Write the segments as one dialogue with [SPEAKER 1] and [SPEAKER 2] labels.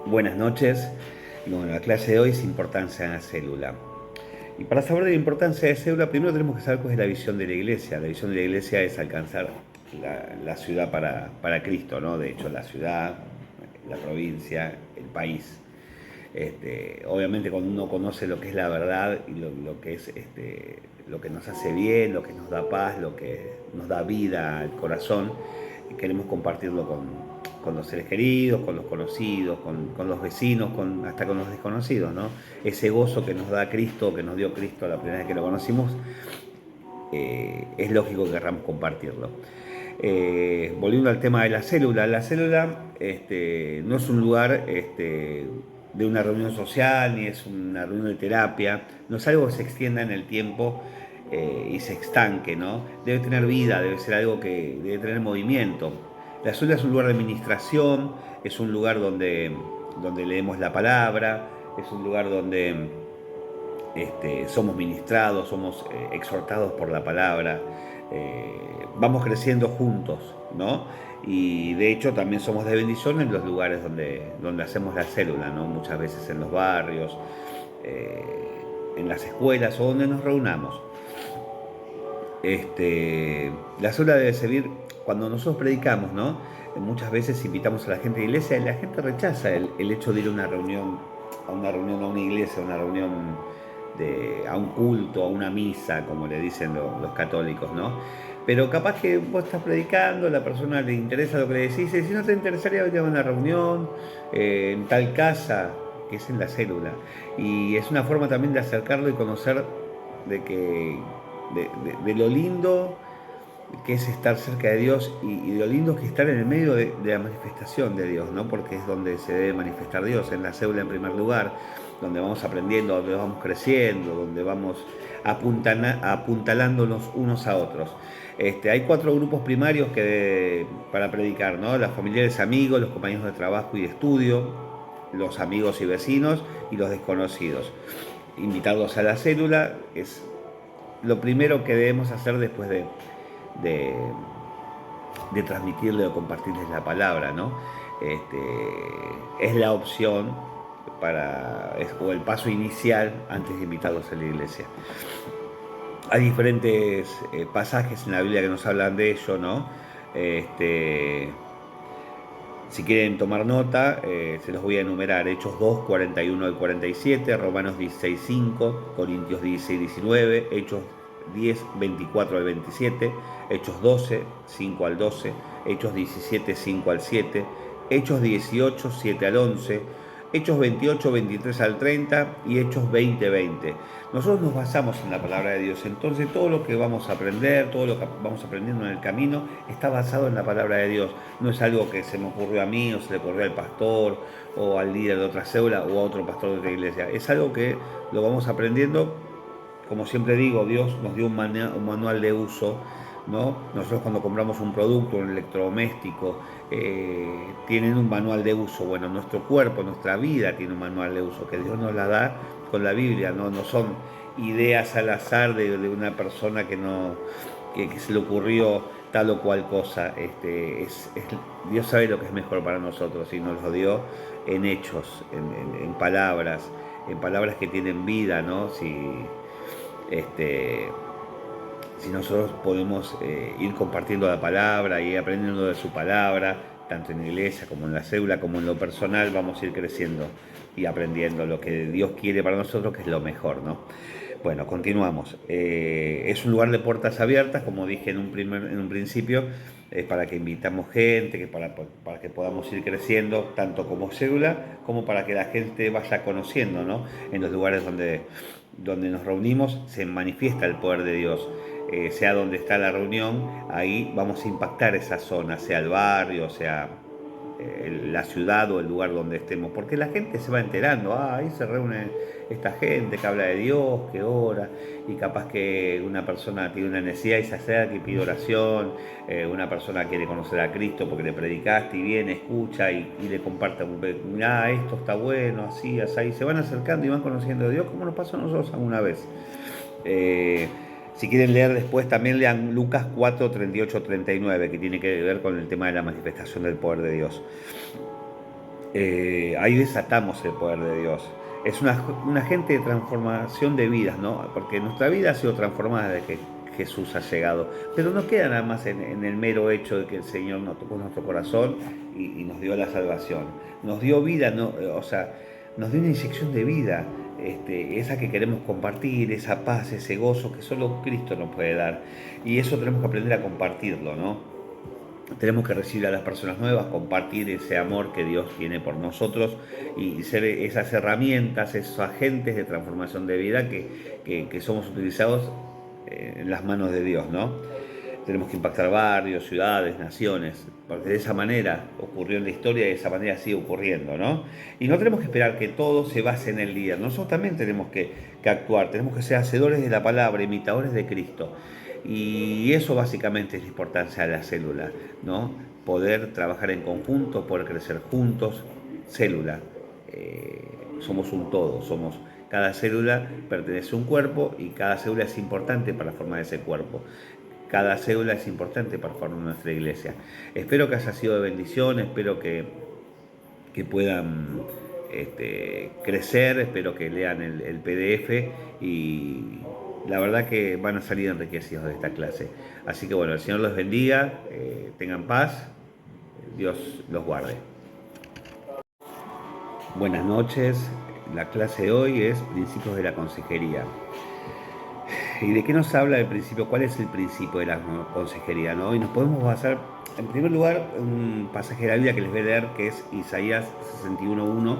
[SPEAKER 1] Buenas noches. Bueno, la clase de hoy es importancia en la célula. Y para saber de la importancia de la célula, primero tenemos que saber cuál es la visión de la iglesia. La visión de la iglesia es alcanzar la ciudad para Cristo, ¿no? De hecho, la ciudad, la provincia, el país. Obviamente cuando uno conoce lo que es la verdad y lo que es lo que nos hace bien, lo que nos da paz, lo que nos da vida al corazón, queremos compartirlo con los seres queridos, con los conocidos, con los vecinos, hasta con los desconocidos, ¿no? Ese gozo que nos da Cristo, que nos dio Cristo la primera vez que lo conocimos, es lógico que queramos compartirlo. Volviendo al tema de la célula no es un lugar de una reunión social, ni es una reunión de terapia, no es algo que se extienda en el tiempo y se estanque, ¿no? Debe tener vida, debe ser algo que debe tener movimiento. La célula es un lugar de administración, es un lugar donde leemos la palabra, es un lugar donde somos ministrados, somos exhortados por la palabra, vamos creciendo juntos, ¿no? Y de hecho también somos de bendición en los lugares donde hacemos la célula, ¿no? Muchas veces en los barrios, en las escuelas o donde nos reunamos. La célula debe servir cuando nosotros predicamos, ¿no? Muchas veces invitamos a la gente a la iglesia y la gente rechaza el hecho de ir a una reunión, a una iglesia, a una reunión a un culto, a una misa, como le dicen los católicos, ¿no? Pero capaz que vos estás predicando, la persona le interesa lo que le decís, y si no te interesaría ir a una reunión en tal casa, que es en la célula. Y es una forma también de acercarlo y conocer de que de lo lindo que es estar cerca de Dios y de lo lindo que estar en el medio de la manifestación de Dios, ¿no? Porque es donde se debe manifestar Dios, en la célula en primer lugar, donde vamos aprendiendo, donde vamos creciendo, donde vamos apuntalándonos unos a otros. Hay 4 grupos primarios para predicar, ¿no? Los familiares, amigos, los compañeros de trabajo y de estudio, los amigos y vecinos y los desconocidos. Invitarlos a la célula es lo primero que debemos hacer después de, de transmitirle o compartirles la palabra, ¿no? Es la opción o el paso inicial antes de invitarlos a la iglesia. Hay diferentes pasajes en la Biblia que nos hablan de ello, ¿no? Este, si quieren tomar nota, se los voy a enumerar. Hechos 2, 41 al 47, Romanos 16, 5, Corintios 16, 19, Hechos 10, 24 al 27, Hechos 12, 5 al 12, Hechos 17, 5 al 7, Hechos 18, 7 al 11, Hechos 28, 23 al 30 y Hechos 20, 20. Nosotros nos basamos en la palabra de Dios, entonces todo lo que vamos a aprender, todo lo que vamos aprendiendo en el camino está basado en la palabra de Dios. No es algo que se me ocurrió a mí o se le ocurrió al pastor o al líder de otra célula o a otro pastor de otra iglesia. Es algo que lo vamos aprendiendo. Como siempre digo, Dios nos dio un manual de uso, ¿no? Nosotros cuando compramos un producto, un electrodoméstico, tienen un manual de uso. Bueno, nuestro cuerpo, nuestra vida tiene un manual de uso que Dios nos la da con la Biblia, no son ideas al azar de una persona que se le ocurrió tal o cual cosa. Dios sabe lo que es mejor para nosotros y nos lo dio en hechos, en palabras que tienen vida, ¿no? Este, si nosotros podemos ir compartiendo la palabra y aprendiendo de su palabra, tanto en la iglesia como en la célula, como en lo personal, vamos a ir creciendo y aprendiendo lo que Dios quiere para nosotros, que es lo mejor, ¿no? Bueno, continuamos. Es un lugar de puertas abiertas, como dije en un principio, para que invitamos gente, para que podamos ir creciendo, tanto como célula, como para que la gente vaya conociendo, ¿no? En los lugares donde nos reunimos se manifiesta el poder de Dios. Sea donde está la reunión, ahí vamos a impactar esa zona, sea el barrio, sea la ciudad o el lugar donde estemos, porque la gente se va enterando, ahí se reúne esta gente que habla de Dios, que ora, y capaz que una persona tiene una necesidad y se acerca y pide oración, una persona quiere conocer a Cristo porque le predicaste y viene, escucha y le comparte, esto está bueno, así, así, y se van acercando y van conociendo a Dios como nos pasó a nosotros alguna vez. Si quieren leer después, también lean Lucas 4, 38, 39, que tiene que ver con el tema de la manifestación del poder de Dios. ahí desatamos el poder de Dios. Es un agente de transformación de vidas, ¿no? Porque nuestra vida ha sido transformada desde que Jesús ha llegado. Pero no queda nada más en el mero hecho de que el Señor nos tocó nuestro corazón y nos dio la salvación. Nos dio vida, ¿no? O sea, nos dio una inyección de vida, esa que queremos compartir, esa paz, ese gozo que solo Cristo nos puede dar. Y eso tenemos que aprender a compartirlo, ¿no? Tenemos que recibir a las personas nuevas, compartir ese amor que Dios tiene por nosotros y ser esas herramientas, esos agentes de transformación de vida que somos utilizados en las manos de Dios, ¿no? Tenemos que impactar barrios, ciudades, naciones, porque de esa manera ocurrió en la historia y de esa manera sigue ocurriendo, ¿no? Y no tenemos que esperar que todo se base en el líder, nosotros también tenemos que actuar, tenemos que ser hacedores de la palabra, imitadores de Cristo. Y eso básicamente es la importancia de la célula, ¿no? Poder trabajar en conjunto, poder crecer juntos. Célula, somos un todo, cada célula pertenece a un cuerpo y cada célula es importante para formar ese cuerpo. Cada célula es importante para formar nuestra iglesia. Espero que haya sido de bendición, espero que puedan crecer, espero que lean el PDF y la verdad que van a salir enriquecidos de esta clase. Así que bueno, el Señor los bendiga, tengan paz, Dios los guarde. Buenas noches, la clase de hoy es Principios de la Consejería. ¿Y de qué nos habla el principio? ¿Cuál es el principio de la consejería, no? Y nos podemos basar, en primer lugar, un pasaje de la Biblia que les voy a leer, que es Isaías 61:1,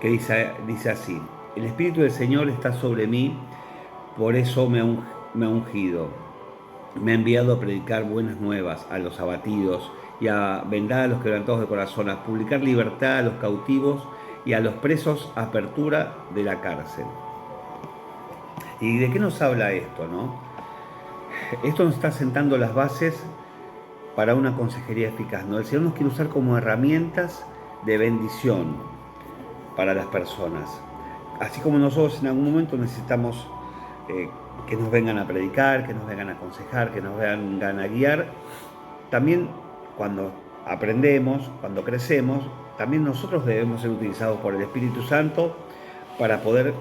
[SPEAKER 1] que dice así: el Espíritu del Señor está sobre mí, por eso me ha ungido. Me ha enviado a predicar buenas nuevas a los abatidos y a vendar a los quebrantados de corazón, a publicar libertad a los cautivos y a los presos apertura de la cárcel. ¿Y de qué nos habla esto, no? Esto nos está sentando las bases para una consejería eficaz, ¿no? El Señor nos quiere usar como herramientas de bendición para las personas. Así como nosotros en algún momento necesitamos que nos vengan a predicar, que nos vengan a aconsejar, que nos vengan a guiar, también cuando aprendemos, cuando crecemos, también nosotros debemos ser utilizados por el Espíritu Santo para poder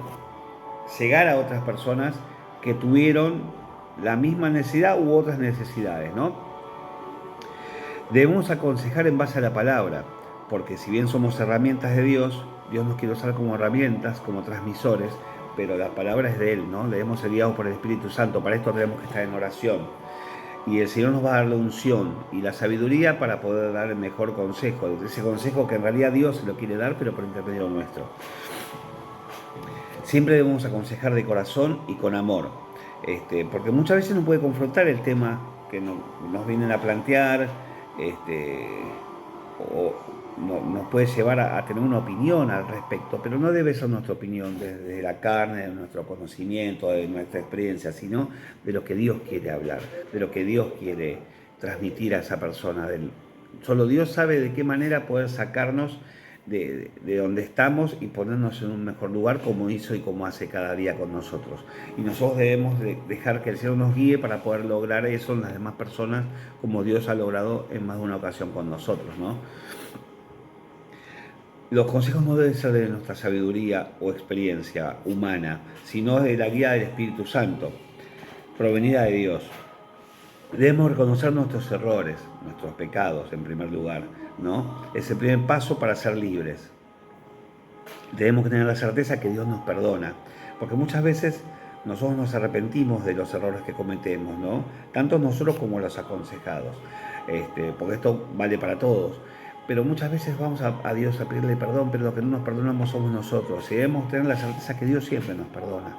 [SPEAKER 1] llegar a otras personas que tuvieron la misma necesidad u otras necesidades, ¿no? Debemos aconsejar en base a la palabra, porque si bien somos herramientas de Dios, Dios nos quiere usar como herramientas, como transmisores, pero la palabra es de Él, ¿no? Debemos ser guiados por el Espíritu Santo, para esto tenemos que estar en oración. Y el Señor nos va a dar la unción y la sabiduría para poder dar el mejor consejo, ese consejo que en realidad Dios se lo quiere dar, pero por intermedio nuestro. Siempre debemos aconsejar de corazón y con amor, porque muchas veces nos puede confrontar el tema que nos vienen a plantear, o nos puede llevar a tener una opinión al respecto, pero no debe ser nuestra opinión desde la carne, de nuestro conocimiento, de nuestra experiencia, sino de lo que Dios quiere hablar, de lo que Dios quiere transmitir a esa persona. Solo Dios sabe de qué manera poder sacarnos de donde estamos y ponernos en un mejor lugar, como hizo y como hace cada día con nosotros. Y nosotros debemos dejar que el Señor nos guíe para poder lograr eso en las demás personas, como Dios ha logrado en más de una ocasión con nosotros, ¿no? Los consejos no deben ser de nuestra sabiduría o experiencia humana, sino de la guía del Espíritu Santo, provenida de Dios. Debemos reconocer nuestros errores, nuestros pecados en primer lugar, ¿no? Es el primer paso para ser libres. Debemos tener la certeza que Dios nos perdona, porque muchas veces nosotros nos arrepentimos de los errores que cometemos, ¿no? Tanto nosotros como los aconsejados, porque esto vale para todos. Pero muchas veces vamos a Dios a pedirle perdón, pero lo que no nos perdonamos somos nosotros. Y debemos tener la certeza que Dios siempre nos perdona.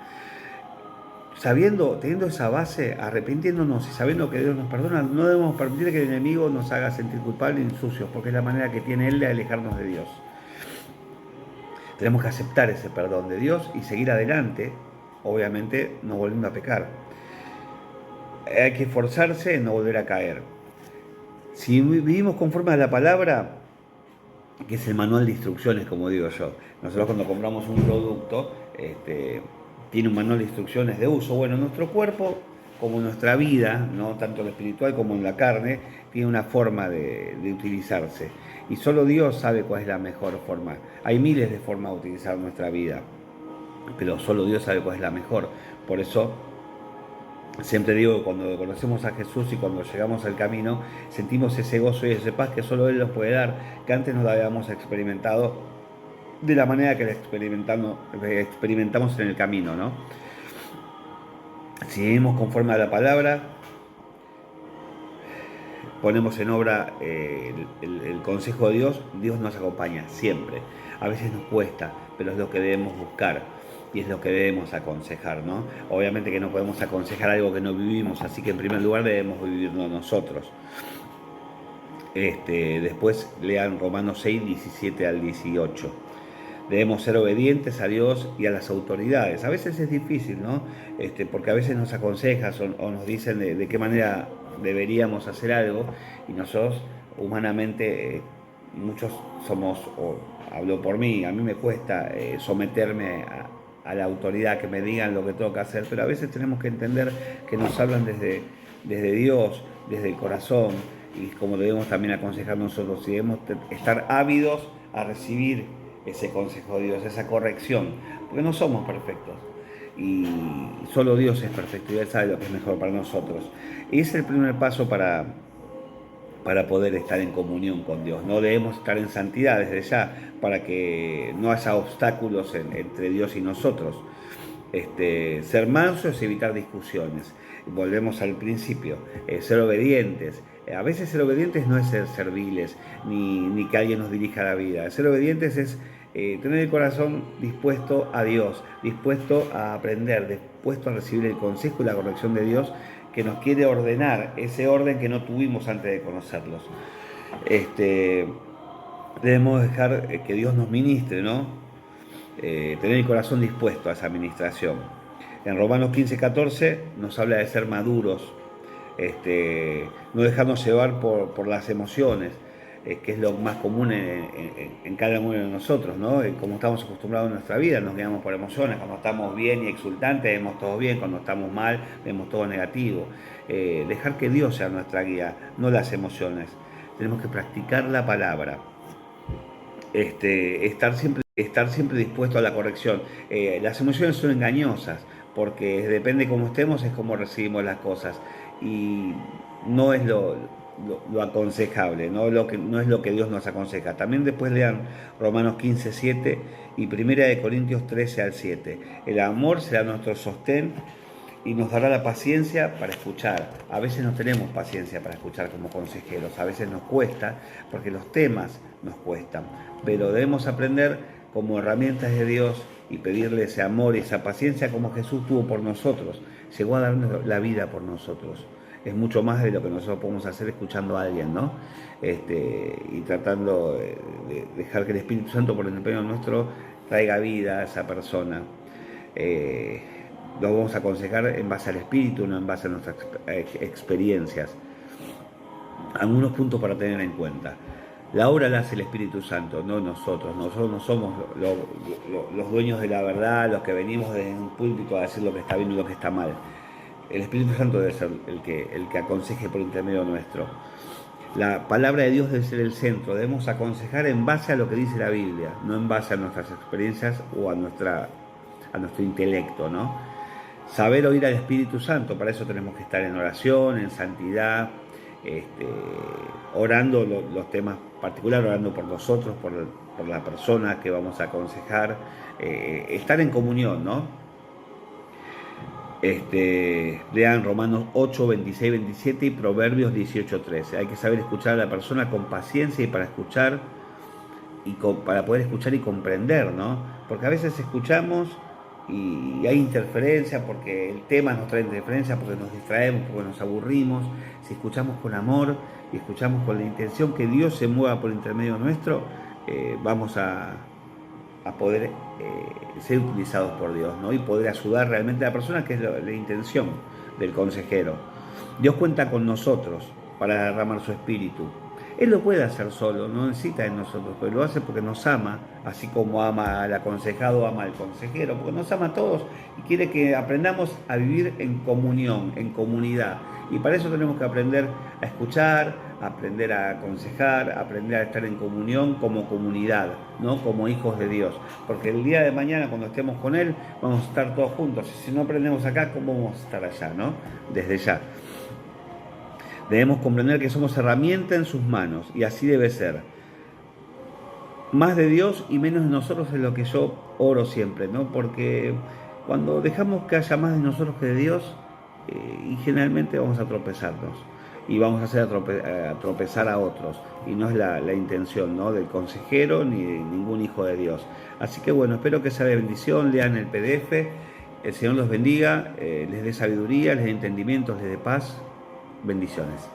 [SPEAKER 1] Teniendo esa base, arrepintiéndonos y sabiendo que Dios nos perdona, no debemos permitir que el enemigo nos haga sentir culpables y sucios, porque es la manera que tiene Él de alejarnos de Dios. Tenemos que aceptar ese perdón de Dios y seguir adelante, obviamente no volviendo a pecar. Hay que esforzarse en no volver a caer. Si vivimos conforme a la palabra, que es el manual de instrucciones, como digo yo, nosotros cuando compramos un producto, tiene un manual de instrucciones de uso. Bueno, nuestro cuerpo como nuestra vida, ¿no? Tanto en lo espiritual como en la carne, tiene una forma de utilizarse. Y solo Dios sabe cuál es la mejor forma. Hay miles de formas de utilizar nuestra vida, pero solo Dios sabe cuál es la mejor. Por eso siempre digo que cuando conocemos a Jesús y cuando llegamos al camino, sentimos ese gozo y esa paz que solo Él nos puede dar, que antes no la habíamos experimentado de la manera que la experimentamos en el camino, ¿no? Si vivimos conforme a la palabra, ponemos en obra el consejo de Dios, Dios nos acompaña siempre. A veces nos cuesta, pero es lo que debemos buscar y es lo que debemos aconsejar, ¿no? Obviamente que no podemos aconsejar algo que no vivimos, así que en primer lugar debemos vivirlo nosotros. Después lean Romanos 6, 17 al 18. Debemos ser obedientes a Dios y a las autoridades. A veces es difícil, ¿no? Porque a veces nos aconsejan o nos dicen de qué manera deberíamos hacer algo y nosotros humanamente, muchos somos, o hablo por mí, a mí me cuesta someterme a la autoridad, que me digan lo que tengo que hacer, pero a veces tenemos que entender que nos hablan desde Dios, desde el corazón, y como debemos también aconsejar nosotros, y debemos estar ávidos a recibir ese consejo de Dios, esa corrección, porque no somos perfectos y solo Dios es perfecto y Él sabe lo que es mejor para nosotros. Y es el primer paso para poder estar en comunión con Dios. No debemos estar en santidad desde ya para que no haya obstáculos entre Dios y nosotros. Ser mansos y evitar discusiones. Volvemos al principio, ser obedientes. A veces ser obedientes no es ser serviles, ni que alguien nos dirija la vida. Ser obedientes es tener el corazón dispuesto a Dios, dispuesto a aprender, dispuesto a recibir el consejo y la corrección de Dios, que nos quiere ordenar, ese orden que no tuvimos antes de conocerlos. Debemos dejar que Dios nos ministre, ¿no? Tener el corazón dispuesto a esa administración. En Romanos 15, 14 nos habla de ser maduros, no dejarnos llevar por las emociones, que es lo más común en cada uno de nosotros, ¿no? Como estamos acostumbrados en nuestra vida, nos guiamos por emociones. Cuando estamos bien y exultantes vemos todo bien, cuando estamos mal vemos todo negativo. Dejar que Dios sea nuestra guía, no las emociones. Tenemos que practicar la palabra, estar siempre dispuesto a la corrección. Las emociones son engañosas, porque depende cómo estemos, es como recibimos las cosas. Y no es lo aconsejable, no es lo que Dios nos aconseja. También después lean Romanos 15, 7 y 1 Corintios 13 al 7. El amor será nuestro sostén y nos dará la paciencia para escuchar. A veces no tenemos paciencia para escuchar como consejeros, a veces nos cuesta porque los temas nos cuestan, pero debemos aprender como herramientas de Dios y pedirle ese amor y esa paciencia como Jesús tuvo por nosotros. Llegó a darnos la vida por nosotros. Es mucho más de lo que nosotros podemos hacer escuchando a alguien, ¿no? Y tratando de dejar que el Espíritu Santo por el empeño nuestro traiga vida a esa persona. Lo vamos a aconsejar en base al Espíritu, no en base a nuestras experiencias. Algunos puntos para tener en cuenta. La obra la hace el Espíritu Santo, no nosotros. Nosotros no somos los dueños de la verdad, los que venimos desde un púlpito a decir lo que está bien y lo que está mal. El Espíritu Santo debe ser el que aconseje por intermedio nuestro. La palabra de Dios debe ser el centro. Debemos aconsejar en base a lo que dice la Biblia, no en base a nuestras experiencias o a nuestro intelecto, ¿no? Saber oír al Espíritu Santo, para eso tenemos que estar en oración, en santidad, orando los temas particulares, orando por nosotros, por la persona que vamos a aconsejar, estar en comunión, ¿no? Lean Romanos 8, 26, 27 y Proverbios 18, 13. Hay que saber escuchar a la persona con paciencia y para poder escuchar y comprender, ¿no? Porque a veces escuchamos y hay interferencia porque el tema nos trae interferencia, porque nos distraemos, porque nos aburrimos. Si escuchamos con amor y escuchamos con la intención que Dios se mueva por intermedio nuestro, vamos a poder ser utilizados por Dios, ¿no? Y poder ayudar realmente a la persona, que es la intención del consejero. Dios cuenta con nosotros para derramar su espíritu. Él lo puede hacer solo, no necesita de nosotros, pero lo hace porque nos ama, así como ama al aconsejado, ama al consejero, porque nos ama a todos y quiere que aprendamos a vivir en comunión, en comunidad. Y para eso tenemos que aprender a escuchar, aprender a aconsejar, aprender a estar en comunión como comunidad, ¿no? Como hijos de Dios. Porque el día de mañana, cuando estemos con Él, vamos a estar todos juntos. Y si no aprendemos acá, ¿cómo vamos a estar allá, ¿no? Desde ya. Debemos comprender que somos herramienta en sus manos y así debe ser. Más de Dios y menos de nosotros es lo que yo oro siempre, ¿no? Porque cuando dejamos que haya más de nosotros que de Dios, y generalmente vamos a tropezarnos y vamos a hacer a tropezar a otros. Y no es la intención, ¿no? Del consejero ni de ningún hijo de Dios. Así que bueno, espero que sea de bendición, lean el PDF, el Señor los bendiga, les dé sabiduría, les dé entendimiento, les dé paz. Bendiciones.